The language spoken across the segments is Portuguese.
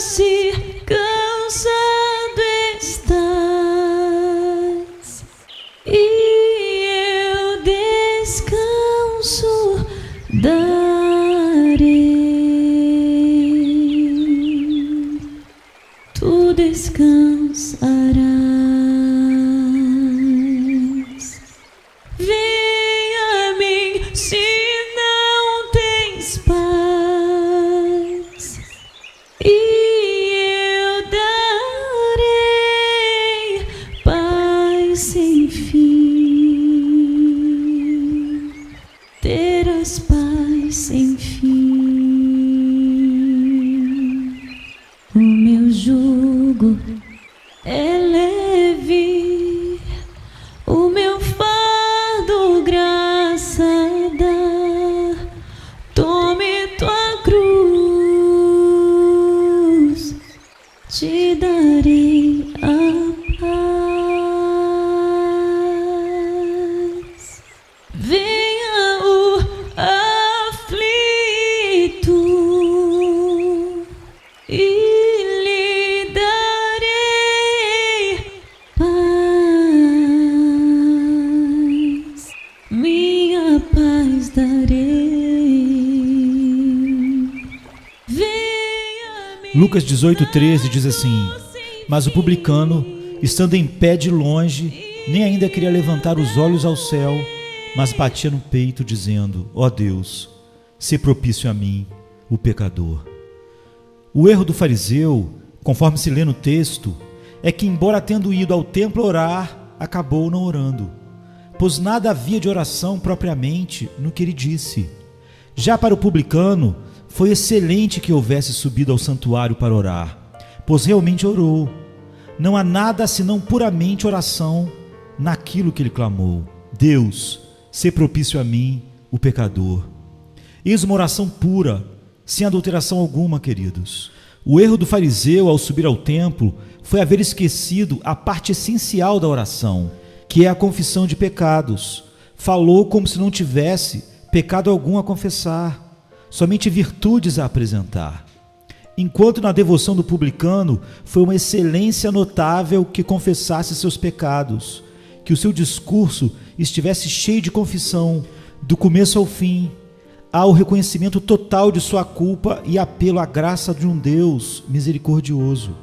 se cansado estás, e eu descanso darei, tu descansarás. Vem a mim se não tens paz, e eu darei paz sem fim. Terás paz sem fim. O meu jugo é leve, o meu fardo graça dá. Tome tua cruz, te darei a paz. Venha o aflito e lhe darei paz, minha paz darei. Lucas 18:13 diz assim: mas o publicano, estando em pé de longe, nem ainda queria levantar os olhos ao céu, mas batia no peito, dizendo: ó Deus, sê propício a mim, o pecador. O erro do fariseu, conforme se lê no texto, é que, embora tendo ido ao templo orar, acabou não orando, pois nada havia de oração propriamente no que ele disse. Já para o publicano, foi excelente que houvesse subido ao santuário para orar, pois realmente orou. Não há nada senão puramente oração naquilo que ele clamou: Deus, sê propício a mim, o pecador. Eis uma oração pura, sem adulteração alguma, queridos. O erro do fariseu ao subir ao templo foi haver esquecido a parte essencial da oração, que é a confissão de pecados. Falou como se não tivesse pecado algum a confessar, somente virtudes a apresentar. Enquanto na devoção do publicano foi uma excelência notável que confessasse seus pecados, que o seu discurso estivesse cheio de confissão, do começo ao fim. Há o reconhecimento total de sua culpa e apelo à graça de um Deus misericordioso.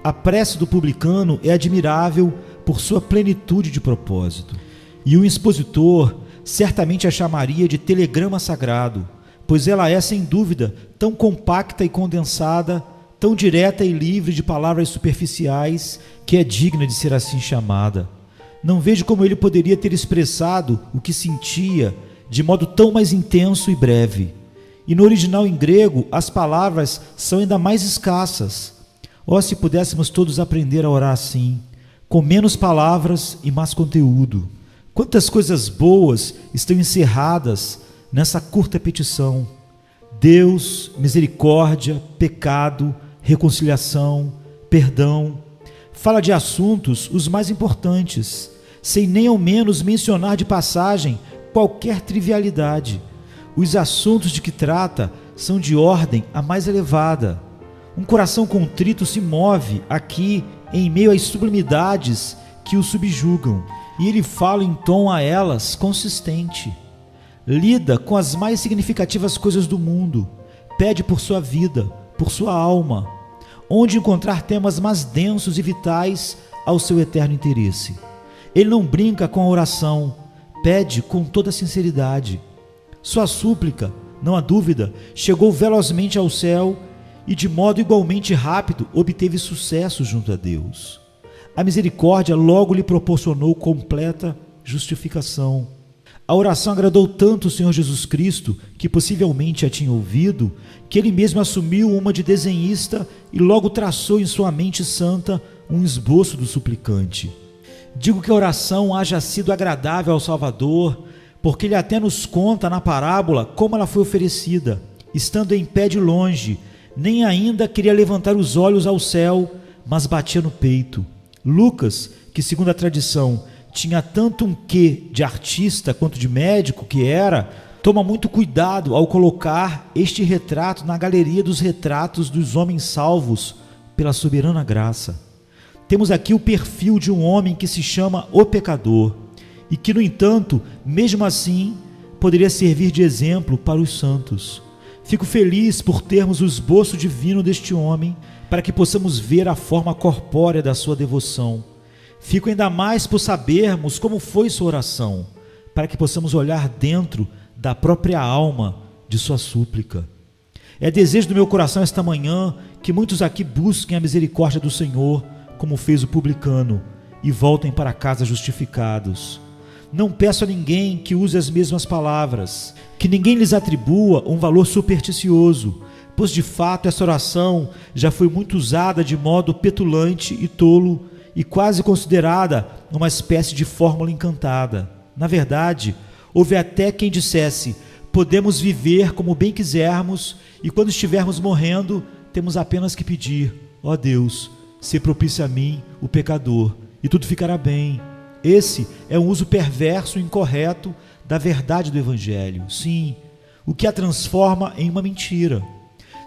A prece do publicano é admirável por sua plenitude de propósito, e o expositor certamente a chamaria de telegrama sagrado, pois ela é, sem dúvida, tão compacta e condensada, tão direta e livre de palavras superficiais, que é digna de ser assim chamada. Não vejo como ele poderia ter expressado o que sentia de modo tão mais intenso e breve. E no original em grego, as palavras são ainda mais escassas. Oh, se pudéssemos todos aprender a orar assim, com menos palavras e mais conteúdo. Quantas coisas boas estão encerradas nessa curta petição: Deus, misericórdia, pecado, reconciliação, perdão. Fala de assuntos os mais importantes, sem nem ao menos mencionar de passagem qualquer trivialidade. Os assuntos de que trata são de ordem a mais elevada. Um coração contrito se move aqui em meio às sublimidades que o subjugam, e ele fala em tom a elas consistente. Lida com as mais significativas coisas do mundo, pede por sua vida, por sua alma, onde encontrar temas mais densos e vitais ao seu eterno interesse. Ele não brinca com a oração, pede com toda sinceridade. Sua súplica, não há dúvida, chegou velozmente ao céu e de modo igualmente rápido obteve sucesso junto a Deus. A misericórdia logo lhe proporcionou completa justificação. A oração agradou tanto o Senhor Jesus Cristo, que possivelmente a tinha ouvido, que ele mesmo assumiu uma de desenhista e logo traçou em sua mente santa um esboço do suplicante. Digo que a oração haja sido agradável ao Salvador, porque ele até nos conta na parábola como ela foi oferecida. Estando em pé de longe, nem ainda queria levantar os olhos ao céu, mas batia no peito. Lucas, que segundo a tradição tinha tanto um quê de artista quanto de médico que era, toma muito cuidado ao colocar este retrato na galeria dos retratos dos homens salvos pela soberana graça. Temos aqui o perfil de um homem que se chama o pecador e que, no entanto, mesmo assim, poderia servir de exemplo para os santos. Fico feliz por termos o esboço divino deste homem para que possamos ver a forma corpórea da sua devoção. Fico ainda mais por sabermos como foi sua oração, para que possamos olhar dentro da própria alma de sua súplica. É desejo do meu coração esta manhã que muitos aqui busquem a misericórdia do Senhor, como fez o publicano, e voltem para casa justificados. Não peço a ninguém que use as mesmas palavras, que ninguém lhes atribua um valor supersticioso, pois de fato essa oração já foi muito usada de modo petulante e tolo e quase considerada uma espécie de fórmula encantada. Na verdade, houve até quem dissesse: podemos viver como bem quisermos e quando estivermos morrendo, temos apenas que pedir: ó Deus, se propício a mim, o pecador, e tudo ficará bem. Esse é um uso perverso e incorreto da verdade do Evangelho. Sim, o que a transforma em uma mentira.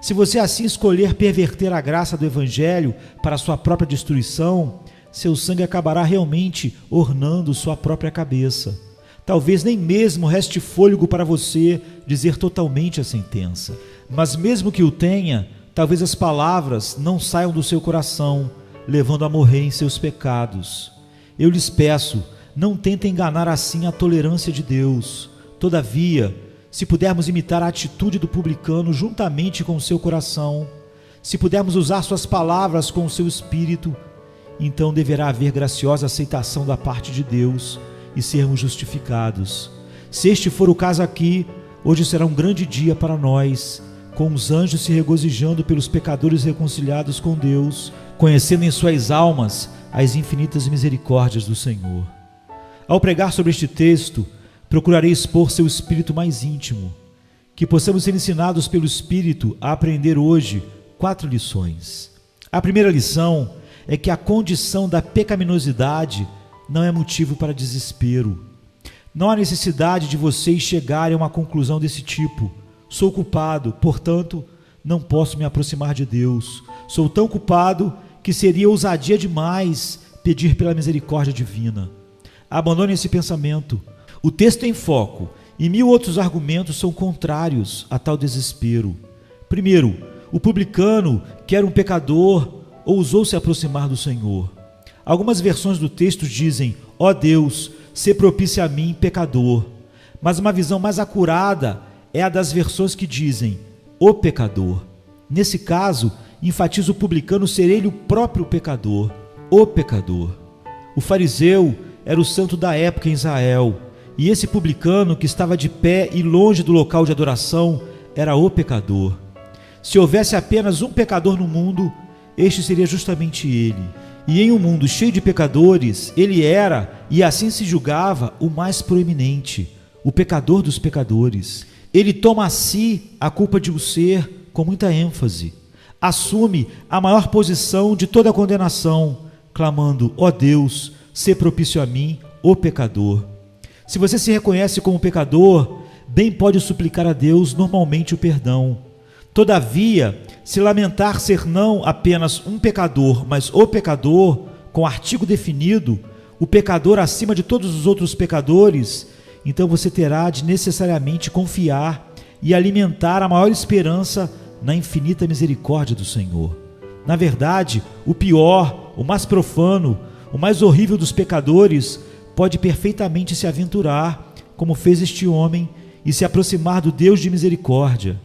Se você assim escolher perverter a graça do Evangelho para a sua própria destruição, seu sangue acabará realmente ornando sua própria cabeça. Talvez nem mesmo reste fôlego para você dizer totalmente a sentença. Mas mesmo que o tenha, talvez as palavras não saiam do seu coração, levando a morrer em seus pecados. Eu lhes peço, não tentem enganar assim a tolerância de Deus. Todavia, se pudermos imitar a atitude do publicano juntamente com o seu coração, se pudermos usar suas palavras com o seu espírito, então deverá haver graciosa aceitação da parte de Deus e sermos justificados. Se este for o caso aqui, hoje será um grande dia para nós, com os anjos se regozijando pelos pecadores reconciliados com Deus, conhecendo em suas almas as infinitas misericórdias do Senhor. Ao pregar sobre este texto, procurarei expor seu espírito mais íntimo, que possamos ser ensinados pelo Espírito a aprender hoje 4 lições. A primeira lição é que a condição da pecaminosidade não é motivo para desespero. Não há necessidade de vocês chegarem a uma conclusão desse tipo: sou culpado, portanto, não posso me aproximar de Deus. Sou tão culpado que seria ousadia demais pedir pela misericórdia divina. Abandone esse pensamento. O texto em foco e 1000 outros argumentos são contrários a tal desespero. Primeiro, o publicano, que era um pecador, ousou se aproximar do Senhor. Algumas versões do texto dizem: ó Deus, se propício a mim, pecador. Mas uma visão mais acurada é a das versões que dizem: o pecador. Nesse caso, enfatiza o publicano ser ele o próprio pecador, o pecador. O fariseu era o santo da época em Israel, e esse publicano que estava de pé e longe do local de adoração era o pecador. Se houvesse apenas um pecador no mundo, este seria justamente ele. E em um mundo cheio de pecadores, ele era, e assim se julgava, o mais proeminente, o pecador dos pecadores. Ele toma a si a culpa de o ser com muita ênfase. Assume a maior posição de toda a condenação, clamando: ó Deus, se propício a mim, o pecador. Se você se reconhece como pecador, bem pode suplicar a Deus normalmente o perdão. Todavia, se lamentar ser não apenas um pecador, mas o pecador, com artigo definido, o pecador acima de todos os outros pecadores, então você terá de necessariamente confiar e alimentar a maior esperança na infinita misericórdia do Senhor. Na verdade, o pior, o mais profano, o mais horrível dos pecadores pode perfeitamente se aventurar, como fez este homem, e se aproximar do Deus de misericórdia.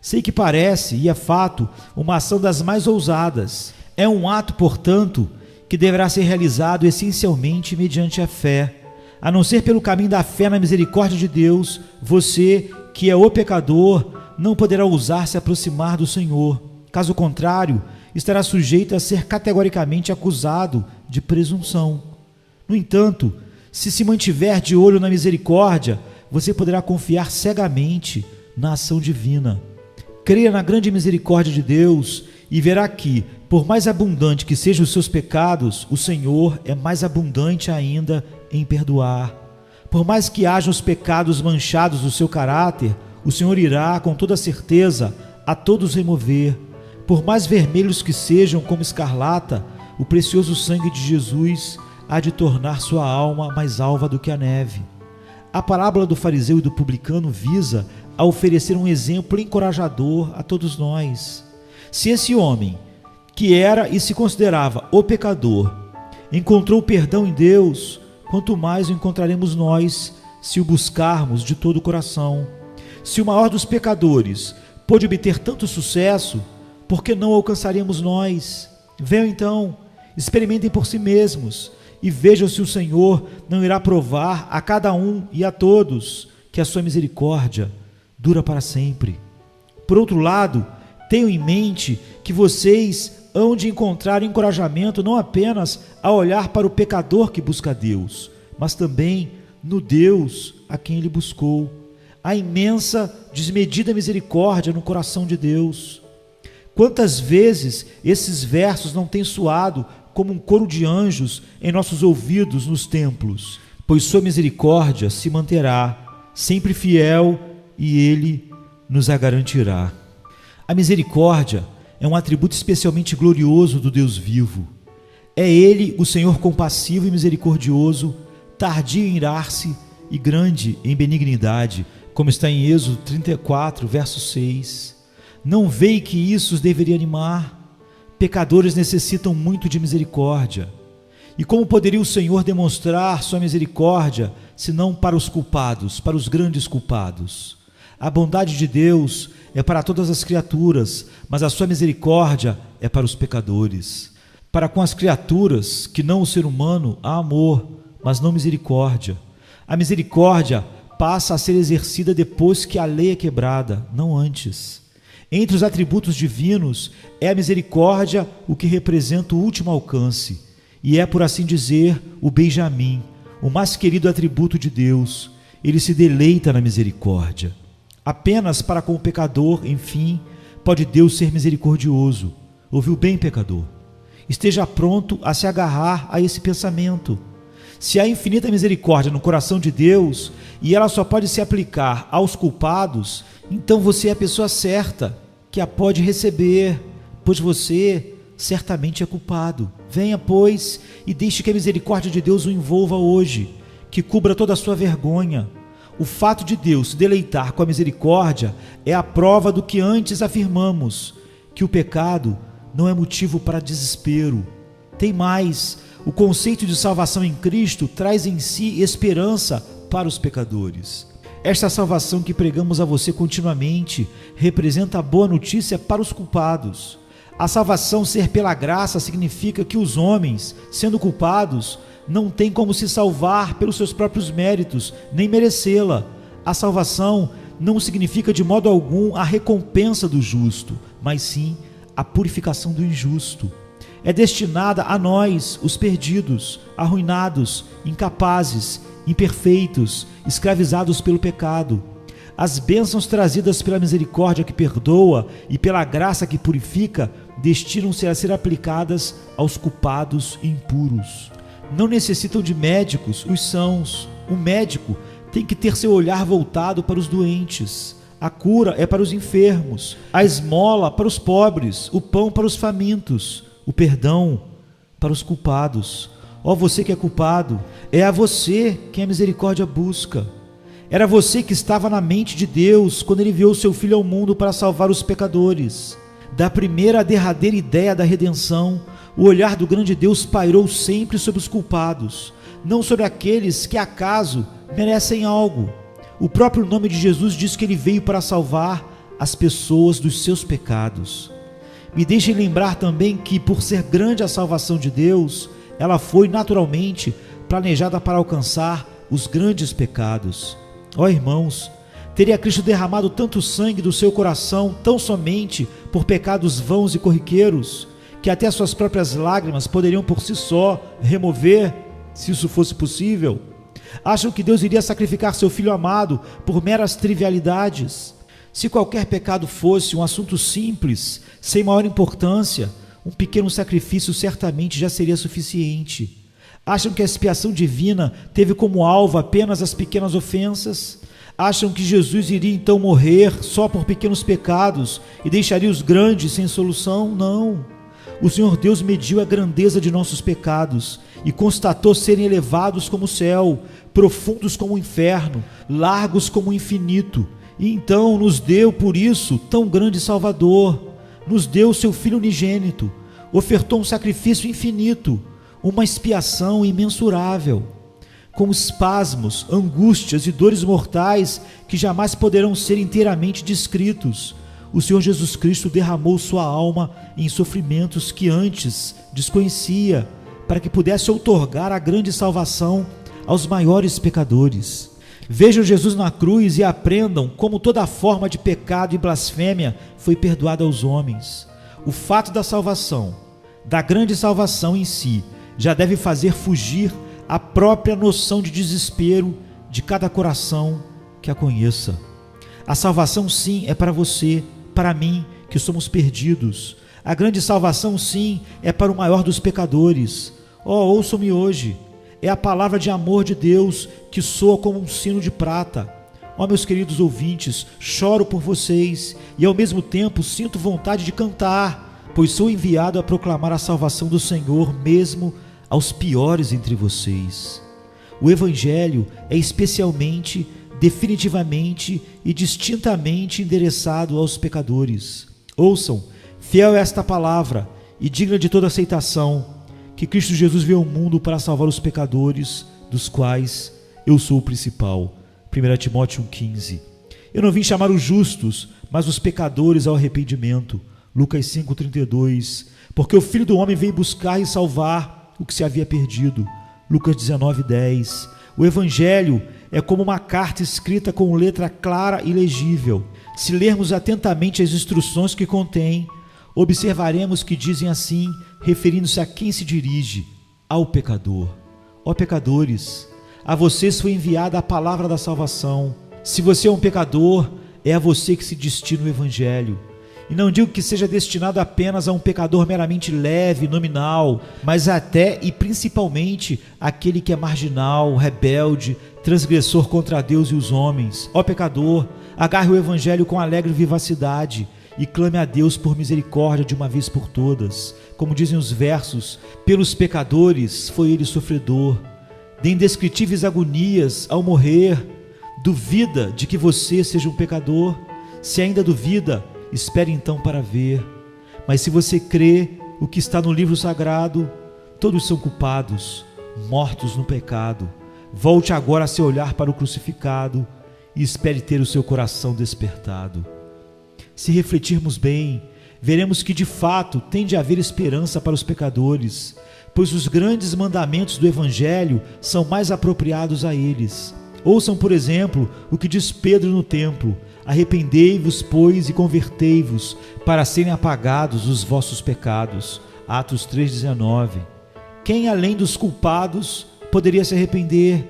Sei que parece, e é fato, uma ação das mais ousadas. É um ato, portanto, que deverá ser realizado essencialmente mediante a fé. A não ser pelo caminho da fé na misericórdia de Deus, você, que é o pecador, não poderá ousar se aproximar do Senhor. Caso contrário, estará sujeito a ser categoricamente acusado de presunção. No entanto, se mantiver de olho na misericórdia, você poderá confiar cegamente na ação divina. Creia na grande misericórdia de Deus e verá que, por mais abundante que sejam os seus pecados, o Senhor é mais abundante ainda em perdoar. Por mais que hajam os pecados manchados do seu caráter, o Senhor irá, com toda certeza, a todos remover. Por mais vermelhos que sejam como escarlata, o precioso sangue de Jesus há de tornar sua alma mais alva do que a neve. A parábola do fariseu e do publicano visa a oferecer um exemplo encorajador a todos nós. Se esse homem, que era e se considerava o pecador, encontrou perdão em Deus, quanto mais o encontraremos nós, se o buscarmos de todo o coração. Se o maior dos pecadores pôde obter tanto sucesso, por que não alcançaremos nós? Venham então, experimentem por si mesmos e vejam se o Senhor não irá provar a cada um e a todos que a sua misericórdia dura para sempre. Por outro lado, tenham em mente que vocês hão de encontrar encorajamento não apenas a olhar para o pecador que busca a Deus, mas também no Deus a quem ele buscou. A imensa, desmedida misericórdia no coração de Deus. Quantas vezes esses versos não têm soado como um coro de anjos em nossos ouvidos nos templos? Pois sua misericórdia se manterá, sempre fiel, e ele nos a garantirá. A misericórdia é um atributo especialmente glorioso do Deus vivo. É ele o Senhor compassivo e misericordioso, tardio em irar-se e grande em benignidade, como está em Êxodo 34, verso 6. Não vê que isso os deveria animar? Pecadores necessitam muito de misericórdia. E como poderia o Senhor demonstrar sua misericórdia, senão para os culpados, para os grandes culpados? A bondade de Deus é para todas as criaturas, mas a sua misericórdia é para os pecadores. Para com as criaturas, que não o ser humano, há amor, mas não misericórdia. A misericórdia passa a ser exercida depois que a lei é quebrada, não antes. Entre os atributos divinos, é a misericórdia o que representa o último alcance, e é, por assim dizer, o Benjamim, o mais querido atributo de Deus. Ele se deleita na misericórdia. Apenas para com o pecador, enfim, pode Deus ser misericordioso. Ouviu bem, pecador? Esteja pronto a se agarrar a esse pensamento. Se há infinita misericórdia no coração de Deus, e ela só pode se aplicar aos culpados, então você é a pessoa certa, que a pode receber, pois você certamente é culpado. Venha, pois, e deixe que a misericórdia de Deus o envolva hoje, que cubra toda a sua vergonha. O fato de Deus se deleitar com a misericórdia é a prova do que antes afirmamos, que o pecado não é motivo para desespero. Tem mais, o conceito de salvação em Cristo traz em si esperança para os pecadores. Esta salvação que pregamos a você continuamente representa a boa notícia para os culpados. A salvação ser pela graça significa que os homens, sendo culpados, não têm como se salvar pelos seus próprios méritos, nem merecê-la. A salvação não significa de modo algum a recompensa do justo, mas sim a purificação do injusto. É destinada a nós, os perdidos, arruinados, incapazes, imperfeitos, escravizados pelo pecado. As bênçãos trazidas pela misericórdia que perdoa e pela graça que purifica destinam-se a ser aplicadas aos culpados e impuros. Não necessitam de médicos os sãos. O médico tem que ter seu olhar voltado para os doentes. A cura é para os enfermos, a esmola para os pobres, o pão para os famintos, o perdão para os culpados. Ó, você que é culpado, é a você que a misericórdia busca. Era você que estava na mente de Deus quando Ele enviou seu Filho ao mundo para salvar os pecadores. Da primeira à derradeira ideia da redenção, o olhar do grande Deus pairou sempre sobre os culpados, não sobre aqueles que acaso merecem algo. O próprio nome de Jesus diz que Ele veio para salvar as pessoas dos seus pecados. Me deixe lembrar também que, por ser grande a salvação de Deus, ela foi naturalmente planejada para alcançar os grandes pecados. Ó irmãos, teria Cristo derramado tanto sangue do seu coração tão somente por pecados vãos e corriqueiros, que até suas próprias lágrimas poderiam por si só remover, se isso fosse possível? Acham que Deus iria sacrificar seu Filho amado por meras trivialidades? Se qualquer pecado fosse um assunto simples, sem maior importância, um pequeno sacrifício certamente já seria suficiente. Acham que a expiação divina teve como alvo apenas as pequenas ofensas? Acham que Jesus iria então morrer só por pequenos pecados e deixaria os grandes sem solução? Não. O Senhor Deus mediu a grandeza de nossos pecados e constatou serem elevados como o céu, profundos como o inferno, largos como o infinito. E então nos deu, por isso, tão grande Salvador. Nos deu o seu Filho unigênito, ofertou um sacrifício infinito, uma expiação imensurável, com espasmos, angústias e dores mortais que jamais poderão ser inteiramente descritos. O Senhor Jesus Cristo derramou sua alma em sofrimentos que antes desconhecia, para que pudesse outorgar a grande salvação aos maiores pecadores. Vejam Jesus na cruz e aprendam como toda forma de pecado e blasfêmia foi perdoada aos homens. O fato da salvação, da grande salvação em si, já deve fazer fugir a própria noção de desespero de cada coração que a conheça. A salvação sim é para você, para mim, que somos perdidos. A grande salvação sim é para o maior dos pecadores. Ouçam-me hoje. É a palavra de amor de Deus que soa como um sino de prata. Meus queridos ouvintes, choro por vocês e ao mesmo tempo sinto vontade de cantar, pois sou enviado a proclamar a salvação do Senhor mesmo aos piores entre vocês. O Evangelho é especialmente, definitivamente e distintamente endereçado aos pecadores. Ouçam, fiel é esta palavra e digna de toda aceitação, que Cristo Jesus veio ao mundo para salvar os pecadores, dos quais eu sou o principal. 1 Timóteo 1,15. Eu não vim chamar os justos, mas os pecadores ao arrependimento. Lucas 5,32. Porque o Filho do Homem veio buscar e salvar o que se havia perdido. Lucas 19,10. O Evangelho é como uma carta escrita com letra clara e legível. Se lermos atentamente as instruções que contém, observaremos que dizem assim, referindo-se a quem se dirige: ao pecador. Pecadores, a vocês foi enviada a palavra da salvação. Se você é um pecador, é a você que se destina o Evangelho. E não digo que seja destinado apenas a um pecador meramente leve, nominal, mas até e principalmente aquele que é marginal, rebelde, transgressor contra Deus e os homens. Pecador, agarre o Evangelho com alegre vivacidade e clame a Deus por misericórdia de uma vez por todas. Como dizem os versos, pelos pecadores foi ele sofredor, de indescritíveis agonias ao morrer. Duvida de que você seja um pecador? Se ainda duvida, espere então para ver. Mas se você crê o que está no livro sagrado, todos são culpados, mortos no pecado. Volte agora a seu olhar para o crucificado e espere ter o seu coração despertado. Se refletirmos bem, veremos que de fato tem de haver esperança para os pecadores, pois os grandes mandamentos do Evangelho são mais apropriados a eles. Ouçam, por exemplo, o que diz Pedro no templo: arrependei-vos, pois, e convertei-vos, para serem apagados os vossos pecados. Atos 3,19. Quem, além dos culpados, poderia se arrepender?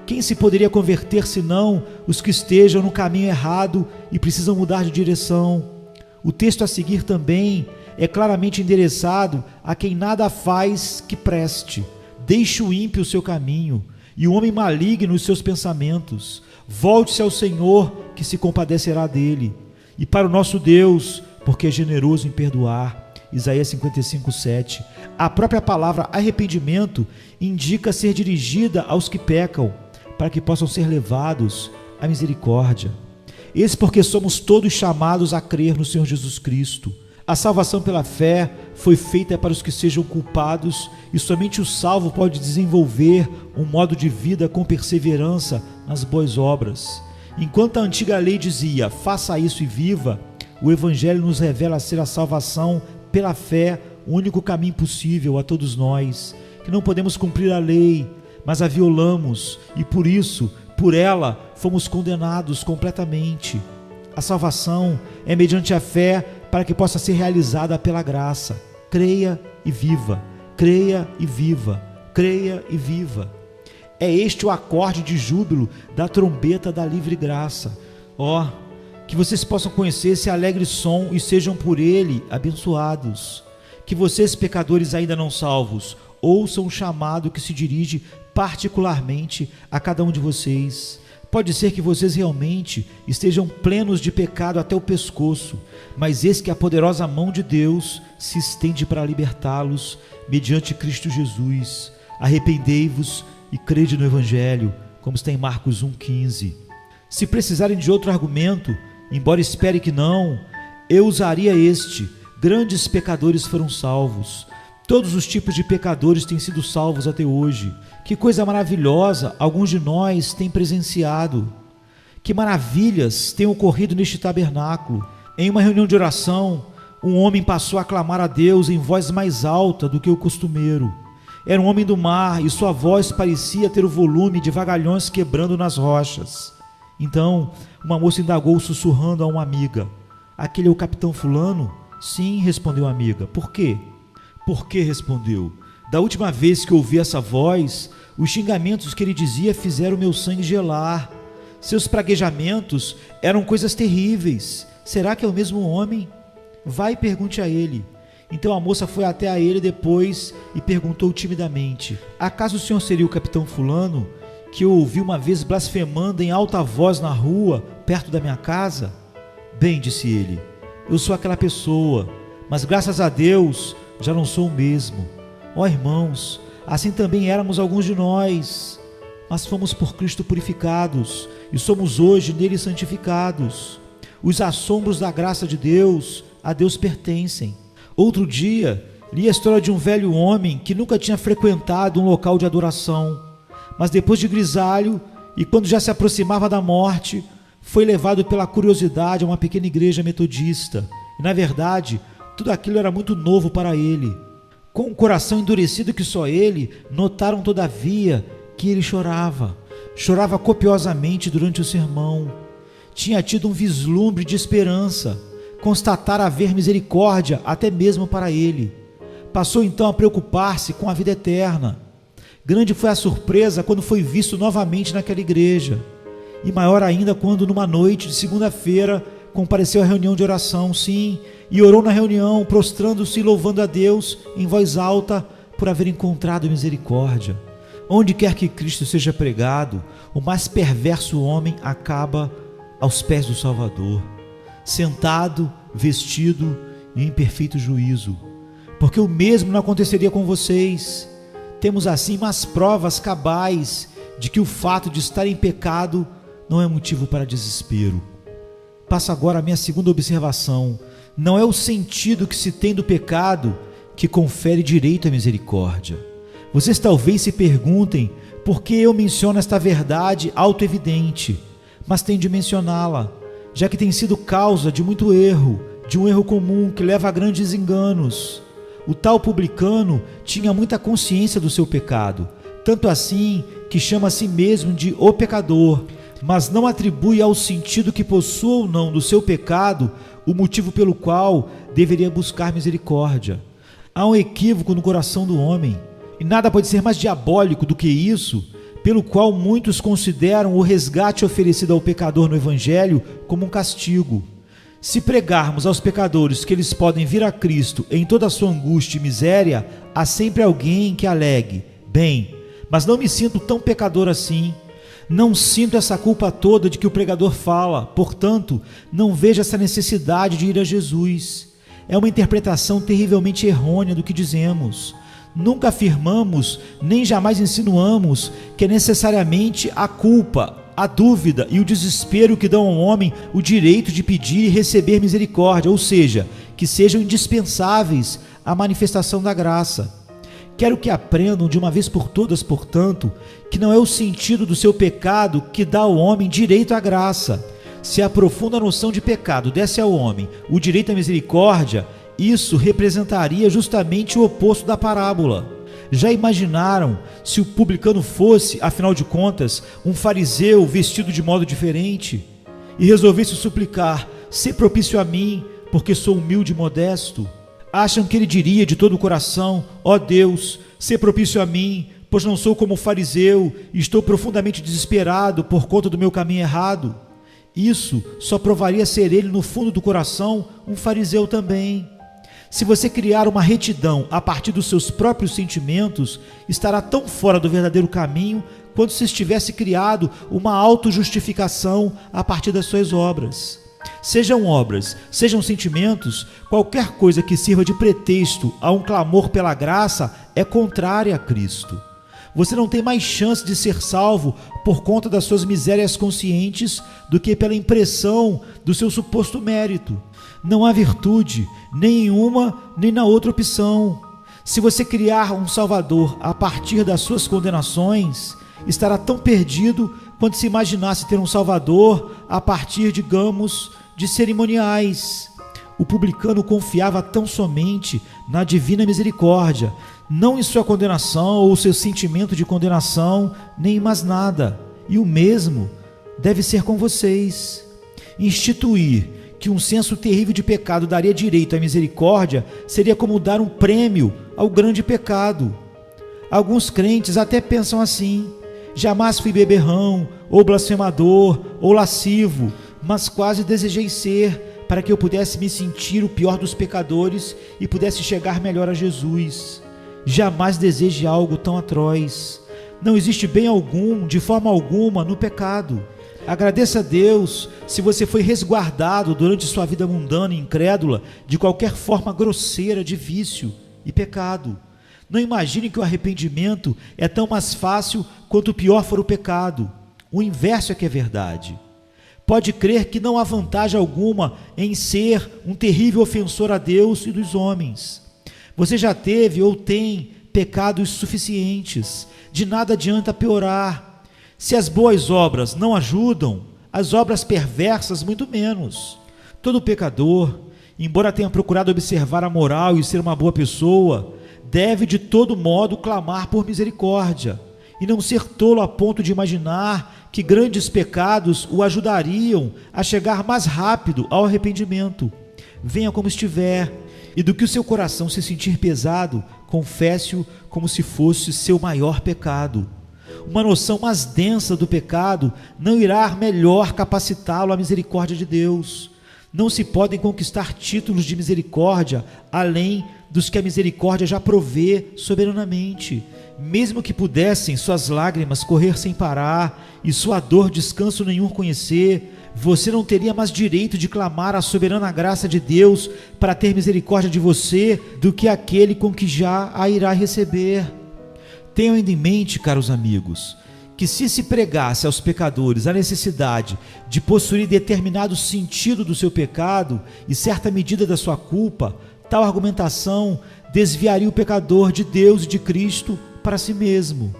Quem se poderia converter senão os que estejam no caminho errado e precisam mudar de direção? O texto a seguir também é claramente endereçado a quem nada faz que preste. Deixe o ímpio o seu caminho e o homem maligno os seus pensamentos. Volte-se ao Senhor, que se compadecerá dele, e para o nosso Deus, porque é generoso em perdoar. Isaías 55,7. A própria palavra arrependimento indica ser dirigida aos que pecam, para que possam ser levados à misericórdia. Esse porque somos todos chamados a crer no Senhor Jesus Cristo. A salvação pela fé foi feita para os que sejam culpados, e somente o salvo pode desenvolver um modo de vida com perseverança nas boas obras. Enquanto a antiga lei dizia, faça isso e viva, o Evangelho nos revela ser a salvação pela fé, o único caminho possível a todos nós, que não podemos cumprir a lei, mas a violamos, e por isso, por ela, fomos condenados completamente. A salvação é mediante a fé, para que possa ser realizada pela graça. Creia e viva, creia e viva, creia e viva. É este o acorde de júbilo da trombeta da livre graça. Que vocês possam conhecer esse alegre som e sejam por ele abençoados. Que vocês, pecadores ainda não salvos, ouçam o chamado que se dirige particularmente a cada um de vocês. Pode ser que vocês realmente estejam plenos de pecado até o pescoço, mas eis que a poderosa mão de Deus se estende para libertá-los mediante Cristo Jesus. Arrependei-vos e crede no Evangelho, como está em Marcos 1,15. Se precisarem de outro argumento, embora espere que não, eu usaria este: grandes pecadores foram salvos. Todos os tipos de pecadores têm sido salvos até hoje. Que coisa maravilhosa alguns de nós têm presenciado. Que maravilhas têm ocorrido neste tabernáculo. Em uma reunião de oração, um homem passou a clamar a Deus em voz mais alta do que o costumeiro. Era um homem do mar e sua voz parecia ter o volume de vagalhões quebrando nas rochas. Então, uma moça indagou sussurrando a uma amiga: aquele é o capitão fulano? Sim, respondeu a amiga. Por quê? Por que? Respondeu. Da última vez que ouvi essa voz, os xingamentos que ele dizia fizeram meu sangue gelar. Seus praguejamentos eram coisas terríveis. Será que é o mesmo homem? Vai e pergunte a ele. Então a moça foi até a ele depois e perguntou timidamente: acaso o senhor seria o capitão fulano, que eu ouvi uma vez blasfemando em alta voz na rua, perto da minha casa? Bem, disse ele, eu sou aquela pessoa, mas graças a Deus já não sou o mesmo. Ó irmãos, assim também éramos alguns de nós, mas fomos por Cristo purificados e somos hoje nele santificados. Os assombros da graça de Deus a Deus pertencem. Outro dia, li a história de um velho homem que nunca tinha frequentado um local de adoração, mas depois de grisalho e quando já se aproximava da morte, foi levado pela curiosidade a uma pequena igreja metodista. E na verdade, tudo aquilo era muito novo para ele. Com um coração endurecido que só ele, notaram todavia que ele chorava. Chorava copiosamente durante o sermão. Tinha tido um vislumbre de esperança. Constatara haver misericórdia até mesmo para ele. Passou então a preocupar-se com a vida eterna. Grande foi a surpresa quando foi visto novamente naquela igreja. E maior ainda quando numa noite de segunda-feira compareceu à reunião de oração, sim, e orou na reunião, prostrando-se e louvando a Deus em voz alta por haver encontrado misericórdia. Onde quer que Cristo seja pregado, o mais perverso homem acaba aos pés do Salvador, sentado, vestido e em perfeito juízo. Porque o mesmo não aconteceria com vocês. Temos assim mais provas cabais de que o fato de estar em pecado não é motivo para desespero. Passo agora a minha segunda observação. Não é o sentido que se tem do pecado que confere direito à misericórdia. Vocês talvez se perguntem por que eu menciono esta verdade autoevidente, mas tenho de mencioná-la, já que tem sido causa de muito erro, de um erro comum que leva a grandes enganos. O tal publicano tinha muita consciência do seu pecado, tanto assim que chama a si mesmo de o pecador, mas não atribui ao sentido que possua ou não do seu pecado o motivo pelo qual deveria buscar misericórdia. Há um equívoco no coração do homem, e nada pode ser mais diabólico do que isso, pelo qual muitos consideram o resgate oferecido ao pecador no Evangelho como um castigo. Se pregarmos aos pecadores que eles podem vir a Cristo em toda a sua angústia e miséria, há sempre alguém que alegue: bem, mas não me sinto tão pecador assim. Não sinto essa culpa toda de que o pregador fala, portanto, não vejo essa necessidade de ir a Jesus. É uma interpretação terrivelmente errônea do que dizemos. Nunca afirmamos, nem jamais insinuamos que é necessariamente a culpa, a dúvida e o desespero que dão ao homem o direito de pedir e receber misericórdia, ou seja, que sejam indispensáveis à manifestação da graça. Quero que aprendam de uma vez por todas, portanto, que não é o sentido do seu pecado que dá ao homem direito à graça. Se a profunda noção de pecado desse ao homem o direito à misericórdia, isso representaria justamente o oposto da parábola. Já imaginaram se o publicano fosse, afinal de contas, um fariseu vestido de modo diferente e resolvesse suplicar: "Sê propício a mim, porque sou humilde e modesto"? Acham que ele diria de todo o coração: "Ó Deus, sê propício a mim, pois não sou como o fariseu e estou profundamente desesperado por conta do meu caminho errado"? Isso só provaria ser ele, no fundo do coração, um fariseu também. Se você criar uma retidão a partir dos seus próprios sentimentos, estará tão fora do verdadeiro caminho quanto se estivesse criado uma autojustificação a partir das suas obras. Sejam obras, sejam sentimentos, qualquer coisa que sirva de pretexto a um clamor pela graça é contrária a Cristo. Você não tem mais chance de ser salvo por conta das suas misérias conscientes do que pela impressão do seu suposto mérito. Não há virtude, nem em uma nem na outra opção. Se você criar um Salvador a partir das suas condenações, estará tão perdido quanto se imaginasse ter um Salvador a partir, digamos, de cerimoniais. O publicano confiava tão somente na divina misericórdia, não em sua condenação ou seu sentimento de condenação, nem em mais nada. E o mesmo deve ser com vocês. Instituir que um senso terrível de pecado daria direito à misericórdia seria como dar um prêmio ao grande pecado. Alguns crentes até pensam assim: jamais fui beberrão, ou blasfemador, ou lascivo, mas quase desejei ser, para que eu pudesse me sentir o pior dos pecadores e pudesse chegar melhor a Jesus. Jamais deseje algo tão atroz. Não existe bem algum, de forma alguma, no pecado. Agradeça a Deus se você foi resguardado durante sua vida mundana e incrédula de qualquer forma grosseira de vício e pecado. Não imagine que o arrependimento é tão mais fácil quanto pior for o pecado. O inverso é que é verdade. Pode crer que não há vantagem alguma em ser um terrível ofensor a Deus e dos homens. Você já teve ou tem pecados suficientes. De nada adianta piorar. Se as boas obras não ajudam, as obras perversas muito menos. Todo pecador, embora tenha procurado observar a moral e ser uma boa pessoa, deve de todo modo clamar por misericórdia e não ser tolo a ponto de imaginar que grandes pecados o ajudariam a chegar mais rápido ao arrependimento. Venha como estiver, e do que o seu coração se sentir pesado, confesse-o como se fosse seu maior pecado. Uma noção mais densa do pecado não irá melhor capacitá-lo à misericórdia de Deus. Não se podem conquistar títulos de misericórdia além dos que a misericórdia já provê soberanamente. Mesmo que pudessem suas lágrimas correr sem parar e sua dor descanso nenhum conhecer, você não teria mais direito de clamar a soberana graça de Deus para ter misericórdia de você do que aquele com que já a irá receber. Tenham ainda em mente, caros amigos, que se pregasse aos pecadores a necessidade de possuir determinado sentido do seu pecado e certa medida da sua culpa, tal argumentação desviaria o pecador de Deus e de Cristo para si mesmo.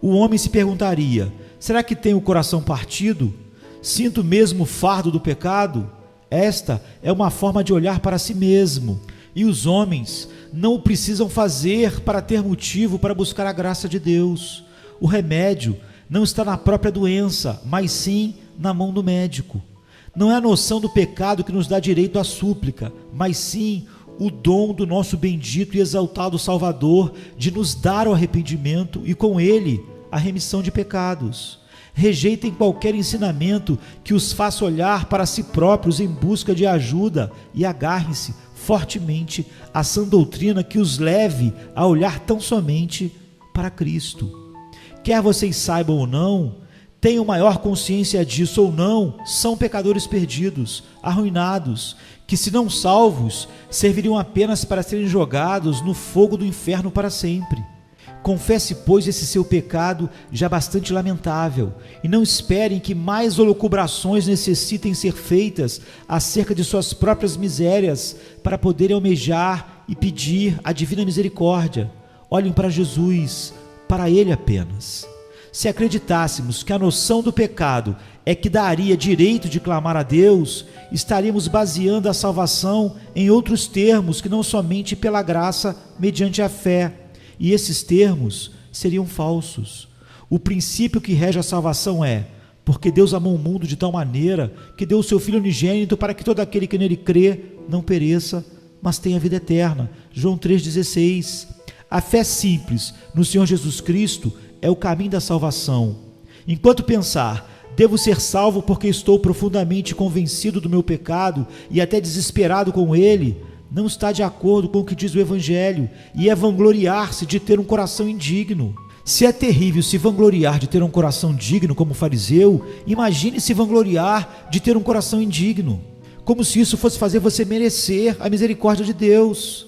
O homem se perguntaria: será que tenho o coração partido? Sinto mesmo o fardo do pecado? Esta é uma forma de olhar para si mesmo, e os homens não o precisam fazer para ter motivo para buscar a graça de Deus. O remédio não está na própria doença, mas sim na mão do médico. Não é a noção do pecado que nos dá direito à súplica, mas sim o dom do nosso bendito e exaltado Salvador de nos dar o arrependimento e com ele a remissão de pecados. Rejeitem qualquer ensinamento que os faça olhar para si próprios em busca de ajuda e agarrem-se fortemente à sã doutrina que os leve a olhar tão somente para Cristo. Quer vocês saibam ou não, tenham maior consciência disso ou não, são pecadores perdidos, arruinados, que se não salvos, serviriam apenas para serem jogados no fogo do inferno para sempre. Confesse, pois, esse seu pecado já bastante lamentável, e não esperem que mais elucubrações necessitem ser feitas acerca de suas próprias misérias para poderem almejar e pedir a divina misericórdia. Olhem para Jesus, para Ele apenas. Se acreditássemos que a noção do pecado é que daria direito de clamar a Deus, estaríamos baseando a salvação em outros termos que não somente pela graça mediante a fé. E esses termos seriam falsos. O princípio que rege a salvação é: porque Deus amou o mundo de tal maneira que deu o seu Filho unigênito para que todo aquele que nele crê não pereça, mas tenha vida eterna. João 3,16. A fé simples no Senhor Jesus Cristo é o caminho da salvação. Enquanto pensar: devo ser salvo porque estou profundamente convencido do meu pecado e até desesperado com ele, não está de acordo com o que diz o Evangelho e é vangloriar-se de ter um coração indigno. Se é terrível se vangloriar de ter um coração digno como fariseu, imagine se vangloriar de ter um coração indigno, como se isso fosse fazer você merecer a misericórdia de Deus.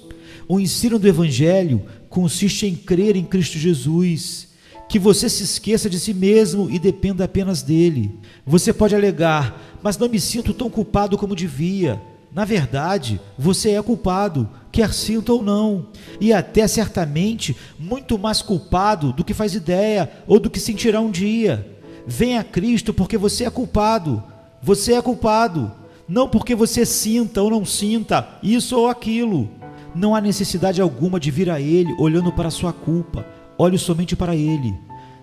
O ensino do Evangelho consiste em crer em Cristo Jesus, que você se esqueça de si mesmo e dependa apenas dele. Você pode alegar, mas não me sinto tão culpado como devia. Na verdade, você é culpado, quer sinta ou não, e até certamente muito mais culpado do que faz ideia ou do que sentirá um dia. Venha a Cristo porque você é culpado. Você é culpado, não porque você sinta ou não sinta isso ou aquilo. Não há necessidade alguma de vir a Ele olhando para a sua culpa. Olhe somente para Ele.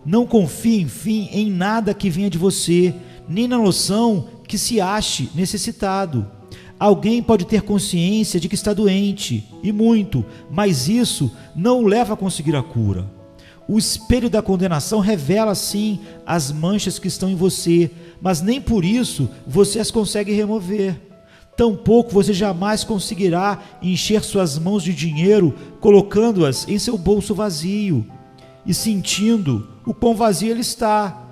Não confie, enfim, em nada que venha de você, nem na noção que se ache necessitado. Alguém pode ter consciência de que está doente, e muito, mas isso não o leva a conseguir a cura. O espelho da condenação revela, sim, as manchas que estão em você, mas nem por isso você as consegue remover. Tampouco você jamais conseguirá encher suas mãos de dinheiro colocando-as em seu bolso vazio e sentindo o quão vazio ele está.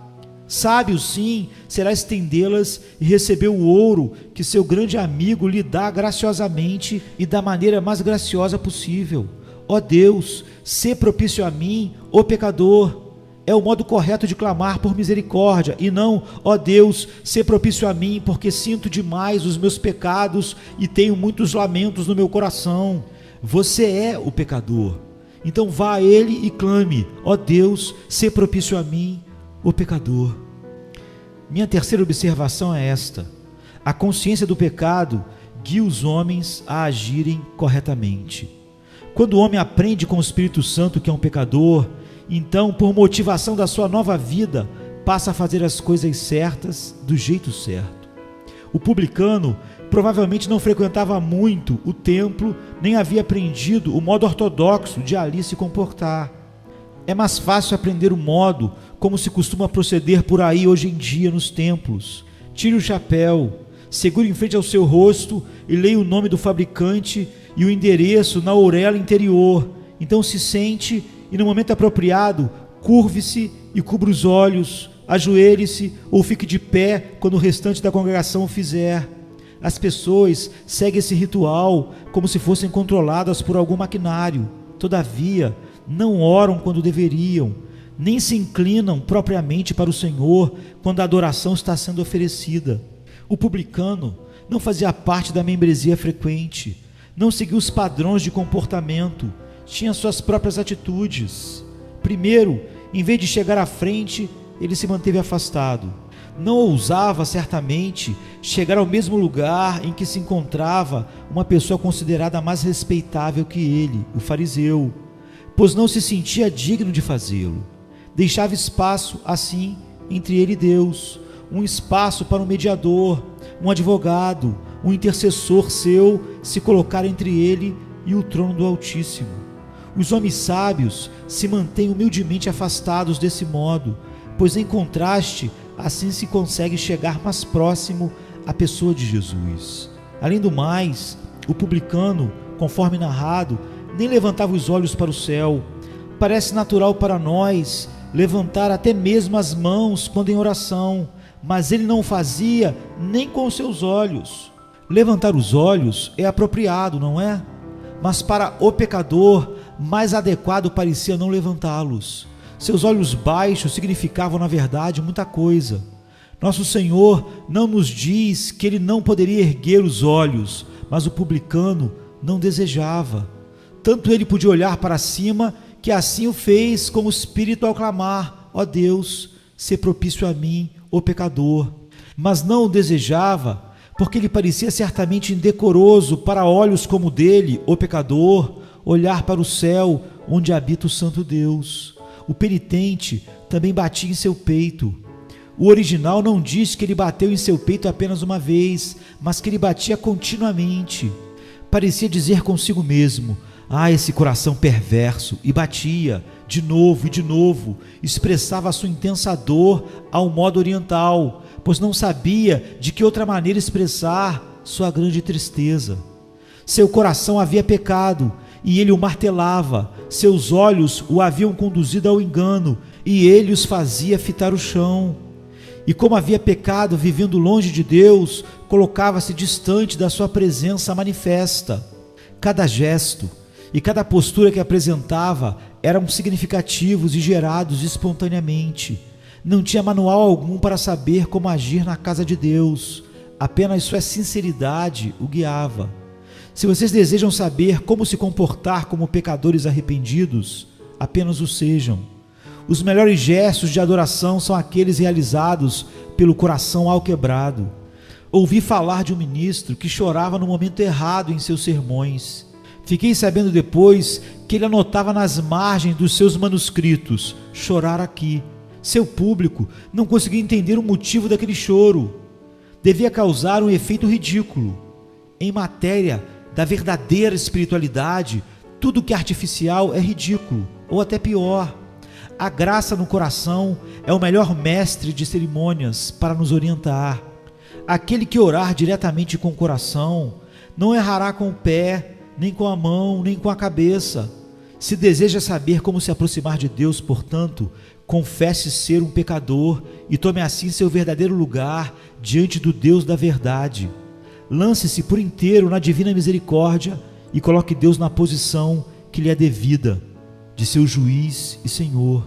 Sábio, sim, será estendê-las e receber o ouro que seu grande amigo lhe dá graciosamente e da maneira mais graciosa possível. Ó Deus, sê propício a mim, ó pecador. É o modo correto de clamar por misericórdia e não, ó Deus, sê propício a mim, porque sinto demais os meus pecados e tenho muitos lamentos no meu coração. Você é o pecador. Então vá a Ele e clame, ó Deus, sê propício a mim, o pecador. Minha terceira observação é esta: a consciência do pecado guia os homens a agirem corretamente. Quando o homem aprende com o Espírito Santo que é um pecador, então, por motivação da sua nova vida, passa a fazer as coisas certas do jeito certo. O publicano provavelmente não frequentava muito o templo, nem havia aprendido o modo ortodoxo de ali se comportar. É mais fácil aprender o modo como se costuma proceder por aí hoje em dia nos templos. Tire o chapéu, segure em frente ao seu rosto e leia o nome do fabricante e o endereço na orelha interior. Então se sente e no momento apropriado, curve-se e cubra os olhos, ajoelhe-se ou fique de pé quando o restante da congregação o fizer. As pessoas seguem esse ritual como se fossem controladas por algum maquinário. Todavia, não oram quando deveriam, nem se inclinam propriamente para o Senhor quando a adoração está sendo oferecida. O publicano não fazia parte da membresia frequente, não seguia os padrões de comportamento, tinha suas próprias atitudes. Primeiro, em vez de chegar à frente, ele se manteve afastado. Não ousava, certamente, chegar ao mesmo lugar em que se encontrava uma pessoa considerada mais respeitável que ele, o fariseu, pois não se sentia digno de fazê-lo. Deixava espaço, assim, entre ele e Deus, um espaço para um mediador, um advogado, um intercessor seu se colocar entre ele e o trono do Altíssimo. Os homens sábios se mantêm humildemente afastados desse modo, pois em contraste, assim se consegue chegar mais próximo à pessoa de Jesus. Além do mais, o publicano, conforme narrado, nem levantava os olhos para o céu. Parece natural para nós levantar até mesmo as mãos quando em oração, mas ele não o fazia nem com os seus olhos. Levantar os olhos é apropriado, não é? Mas para o pecador, mais adequado parecia não levantá-los. Seus olhos baixos significavam, na verdade, muita coisa. Nosso Senhor não nos diz que ele não poderia erguer os olhos, mas o publicano não desejava. Tanto ele podia olhar para cima, que assim o fez com o espírito ao clamar, ó Deus, sê propício a mim, o pecador. Mas não o desejava, porque lhe parecia certamente indecoroso para olhos como o dele, o pecador, olhar para o céu onde habita o santo Deus. O penitente também batia em seu peito. O original não diz que ele bateu em seu peito apenas uma vez, mas que ele batia continuamente. Parecia dizer consigo mesmo: ah, esse coração perverso, e batia de novo e de novo, expressava a sua intensa dor ao modo oriental, pois não sabia de que outra maneira expressar sua grande tristeza. Seu coração havia pecado e ele o martelava, seus olhos o haviam conduzido ao engano e ele os fazia fitar o chão. E como havia pecado vivendo longe de Deus, colocava-se distante da sua presença manifesta. Cada gesto e cada postura que apresentava eram significativos e gerados espontaneamente. Não tinha manual algum para saber como agir na casa de Deus, apenas sua sinceridade o guiava. Se vocês desejam saber como se comportar como pecadores arrependidos, apenas o sejam. Os melhores gestos de adoração são aqueles realizados pelo coração alquebrado. Ouvi falar de um ministro que chorava no momento errado em seus sermões. Fiquei sabendo depois que ele anotava nas margens dos seus manuscritos: chorar aqui. Seu público não conseguia entender o motivo daquele choro. Devia causar um efeito ridículo. Em matéria da verdadeira espiritualidade, tudo que é artificial é ridículo, ou até pior. A graça no coração é o melhor mestre de cerimônias para nos orientar. Aquele que orar diretamente com o coração não errará com o pé, nem com a mão, nem com a cabeça. Se deseja saber como se aproximar de Deus, portanto, confesse ser um pecador e tome assim seu verdadeiro lugar diante do Deus da verdade. Lance-se por inteiro na divina misericórdia e coloque Deus na posição que lhe é devida, de seu juiz e senhor.